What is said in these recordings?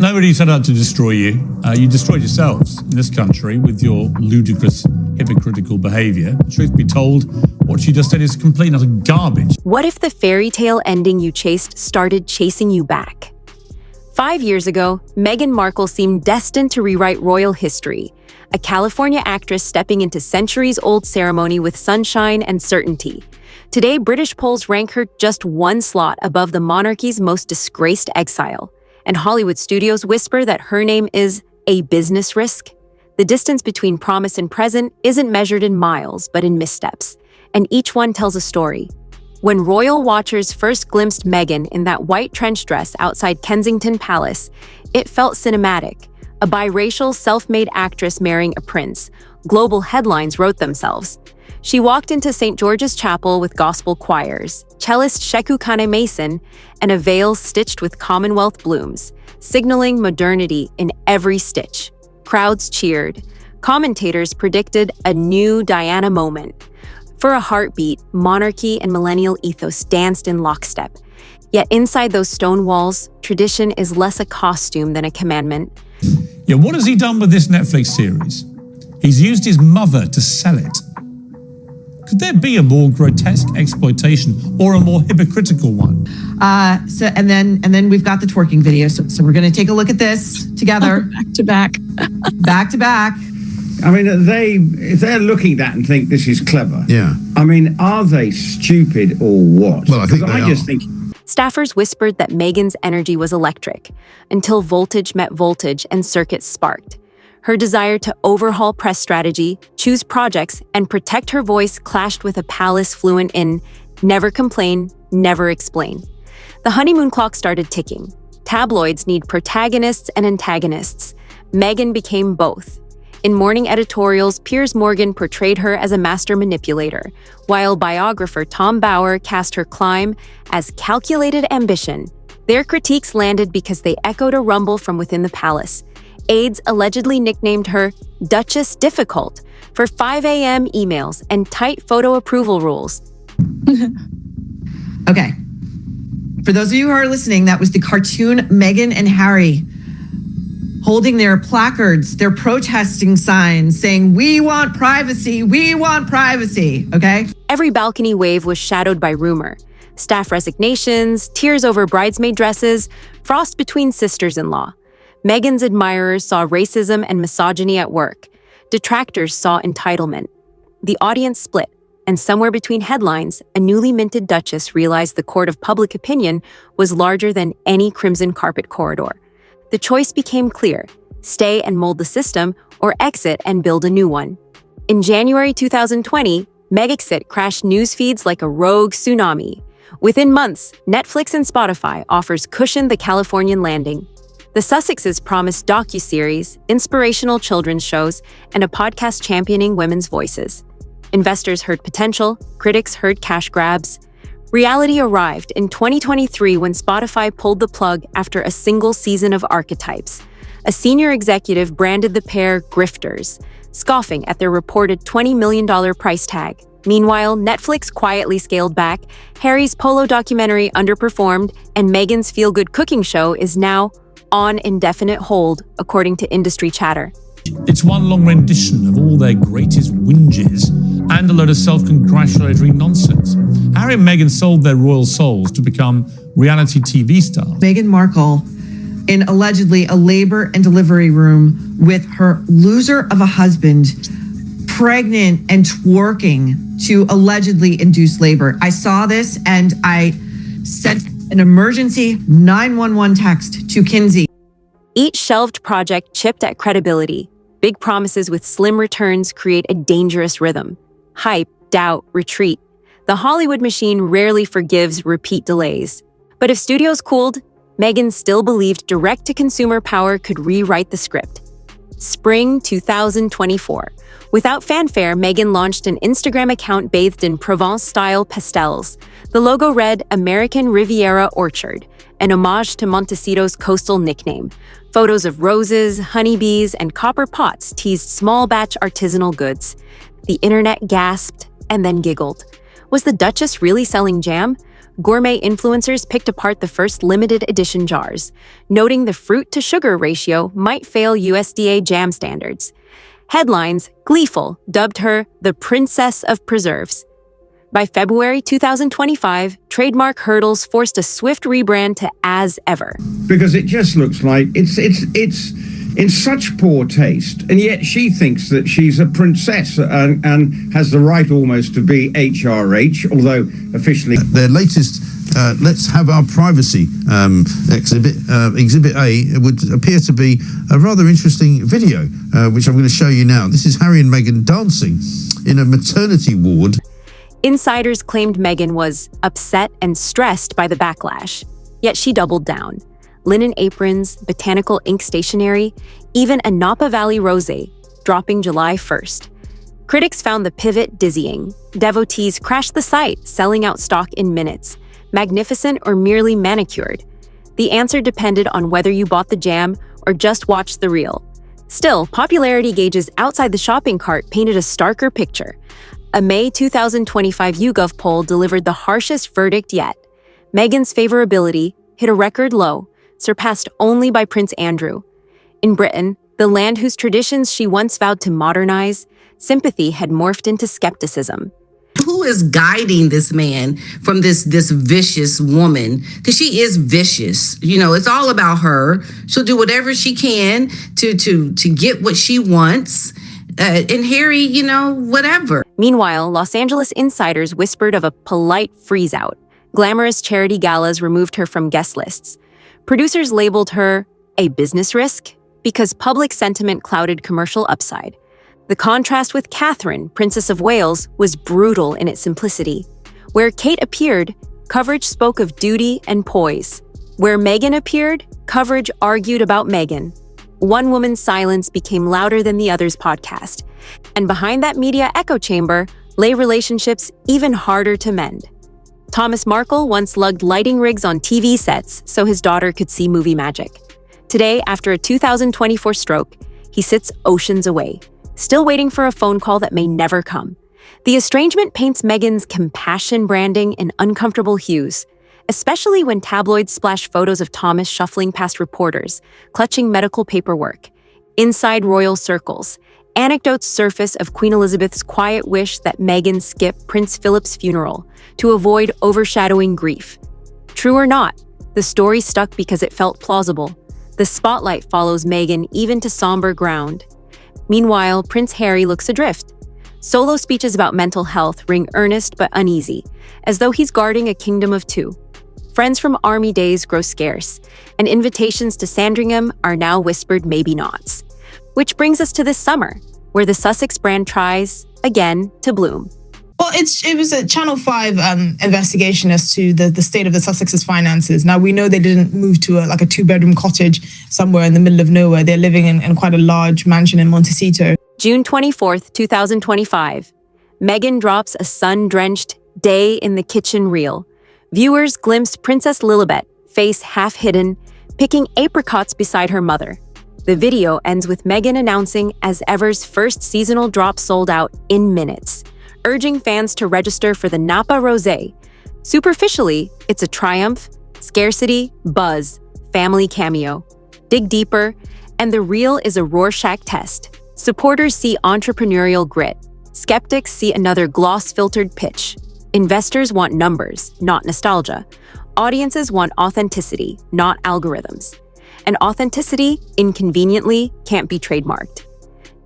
Nobody set out to destroy you. You destroyed yourselves in this country with your ludicrous, hypocritical behavior. Truth be told, what you just did is complete and utter garbage. What if the fairy tale ending you chased started chasing you back? 5 years ago, Meghan Markle seemed destined to rewrite royal history, a California actress stepping into centuries-old ceremony with sunshine and certainty. Today, British polls rank her just one slot above the monarchy's most disgraced exile, and Hollywood studios whisper that her name is a business risk. The distance between promise and present isn't measured in miles, but in missteps, and each one tells a story. When royal watchers first glimpsed Meghan in that white trench dress outside Kensington Palace, it felt cinematic. A biracial, self-made actress marrying a prince. Global headlines wrote themselves. She walked into St. George's Chapel with gospel choirs, cellist Sheku Kane Mason, and a veil stitched with Commonwealth blooms, signaling modernity in every stitch. Crowds cheered. Commentators predicted a new Diana moment. For a heartbeat, monarchy and millennial ethos danced in lockstep. Yet inside those stone walls, tradition is less a costume than a commandment. Yeah, what has he done with this Netflix series? He's used his mother to sell it. Could there be a more grotesque exploitation or a more hypocritical one? And then we've got the twerking video. So we're going to take a look at this together. Back to back. Back to back. I mean, if they're looking at that and think this is clever, yeah. I mean, are they stupid or what? Well, I think they just are. think. Staffers whispered that Meghan's energy was electric, until voltage met voltage and circuits sparked. Her desire to overhaul press strategy, choose projects, and protect her voice clashed with a palace fluent in never complain, never explain. The honeymoon clock started ticking. Tabloids need protagonists and antagonists. Meghan became both. In morning editorials, Piers portrayed her as a master manipulator, while biographer Tom Bower cast her climb as calculated ambition. Their critiques landed because they echoed a rumble from within the palace. Aides allegedly nicknamed her Duchess Difficult for 5 a.m. emails and tight photo approval rules. Okay. For those of you who are listening, that was the cartoon Meghan and Harry holding their placards, their protesting signs saying, "We want privacy, we want privacy," okay? Every balcony wave was shadowed by rumor. Staff resignations, tears over bridesmaid dresses, frost between sisters-in-law. Meghan's admirers saw racism and misogyny at work. Detractors saw entitlement. The audience split, and somewhere between headlines, a newly minted duchess realized the court of public opinion was larger than any crimson carpet corridor. The choice became clear: stay and mold the system, or exit and build a new one. In January 2020, Megxit crashed news feeds like a rogue tsunami. Within months, Netflix and Spotify offers cushioned the Californian landing. The Sussexes promised docuseries, inspirational children's shows, and a podcast championing women's voices. Investors heard potential, critics heard cash grabs. Reality arrived in 2023 when Spotify pulled the plug after a single season of Archetypes. A senior executive branded the pair grifters, scoffing at their reported $20 million price tag. Meanwhile, Netflix quietly scaled back, Harry's polo documentary underperformed, and Meghan's feel-good cooking show is now on indefinite hold, according to industry chatter. It's one long rendition of all their greatest whinges and a load of self-congratulatory nonsense. Harry and Meghan sold their royal souls to become reality TV stars. Meghan Markle in allegedly a labor and delivery room with her loser of a husband, pregnant and twerking to allegedly induce labor. I saw this and I sent an emergency 911 text to Kinsey. Each shelved project chipped at credibility. Big promises with slim returns create a dangerous rhythm. Hype, doubt, retreat. The Hollywood machine rarely forgives repeat delays. But if studios cooled, Meghan still believed direct-to-consumer power could rewrite the script. Spring 2024. Without fanfare, Meghan launched an Instagram account bathed in Provence-style pastels. The logo read American Riviera Orchard, an homage to Montecito's coastal nickname. Photos of roses, honeybees, and copper pots teased small-batch artisanal goods. The internet gasped and then giggled. Was the Duchess really selling jam? Gourmet influencers picked apart the first limited edition jars, noting the fruit-to-sugar ratio might fail USDA jam standards. Headlines, gleeful, dubbed her the Princess of Preserves. By February 2025, trademark hurdles forced a swift rebrand to As Ever. Because it just looks like it's in such poor taste, and yet she thinks that she's a princess and has the right almost to be HRH, although officially their latest Let's Have Our Privacy exhibit, Exhibit A, would appear to be a rather interesting video, which I'm going to show you now. This is Harry and Meghan dancing in a maternity ward. Insiders claimed Meghan was upset and stressed by the backlash, yet she doubled down. Linen aprons, botanical ink stationery, even a Napa Valley rosé, dropping July 1st. Critics found the pivot dizzying. Devotees crashed the site, selling out stock in minutes. Magnificent or merely manicured? The answer depended on whether you bought the jam or just watched the reel. Still, popularity gauges outside the shopping cart painted a starker picture. A May 2025 YouGov poll delivered the harshest verdict yet. Meghan's favorability hit a record low, surpassed only by Prince Andrew. In Britain, the land whose traditions she once vowed to modernize, sympathy had morphed into skepticism. Who is guiding this man from this vicious woman? Because she is vicious. You know, it's all about her. She'll do whatever she can to get what she wants. And Harry, you know, whatever. Meanwhile, Los Angeles insiders whispered of a polite freeze-out. Glamorous charity galas removed her from guest lists. Producers labeled her a business risk because public sentiment clouded commercial upside. The contrast with Catherine, Princess of Wales, was brutal in its simplicity. Where Kate appeared, coverage spoke of duty and poise. Where Meghan appeared, coverage argued about Meghan. One woman's silence became louder than the other's podcast. And behind that media echo chamber lay relationships even harder to mend. Thomas Markle once lugged lighting rigs on TV sets so his daughter could see movie magic. Today, after a 2024 stroke, he sits oceans away, still waiting for a phone call that may never come. The estrangement paints Meghan's compassion branding in uncomfortable hues, especially when tabloids splash photos of Thomas shuffling past reporters, clutching medical paperwork. Inside royal circles, anecdotes surface of Queen Elizabeth's quiet wish that Meghan skip Prince Philip's funeral to avoid overshadowing grief. True or not, the story stuck because it felt plausible. The spotlight follows Meghan even to somber ground. Meanwhile, Prince Harry looks adrift. Solo speeches about mental health ring earnest but uneasy, as though he's guarding a kingdom of two. Friends from army days grow scarce, and invitations to Sandringham are now whispered maybe-nots. Which brings us to this summer, where the Sussex brand tries, again, to bloom. Well, it was a Channel 5 investigation as to the state of the Sussex's finances. Now, we know they didn't move to a two-bedroom cottage somewhere in the middle of nowhere. They're living in quite a large mansion in Montecito. June 24th, 2025. Meghan drops a sun-drenched day in the kitchen reel. Viewers glimpse Princess Lilibet, face half hidden, picking apricots beside her mother. The video ends with Meghan announcing As Ever's first seasonal drop sold out in minutes, urging fans to register for the Napa Rosé. Superficially, it's a triumph, scarcity, buzz, family cameo. Dig deeper, and the reel is a Rorschach test. Supporters see entrepreneurial grit. Skeptics see another gloss-filtered pitch. Investors want numbers, not nostalgia. Audiences want authenticity, not algorithms. And authenticity, inconveniently, can't be trademarked.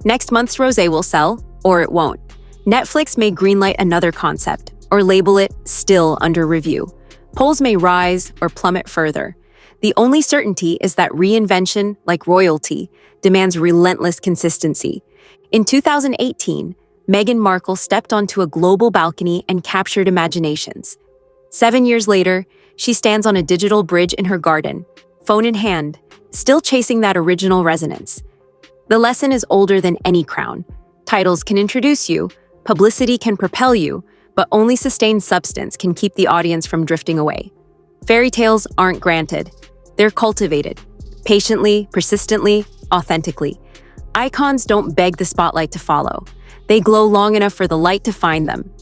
Next month's rosé will sell, or it won't. Netflix may greenlight another concept, or label it still under review. Polls may rise or plummet further. The only certainty is that reinvention, like royalty, demands relentless consistency. In 2018, Meghan Markle stepped onto a global balcony and captured imaginations. 7 years later, she stands on a digital bridge in her garden, phone in hand, still chasing that original resonance. The lesson is older than any crown. Titles can introduce you, publicity can propel you, but only sustained substance can keep the audience from drifting away. Fairy tales aren't granted. They're cultivated, patiently, persistently, authentically. Icons don't beg the spotlight to follow. They glow long enough for the light to find them.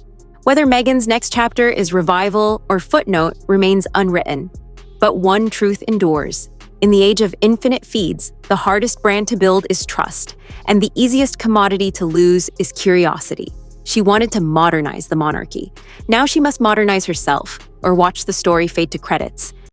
Whether Meghan's next chapter is revival or footnote remains unwritten. But one truth endures. In the age of infinite feeds, the hardest brand to build is trust, and the easiest commodity to lose is curiosity. She wanted to modernize the monarchy. Now she must modernize herself, or watch the story fade to credits.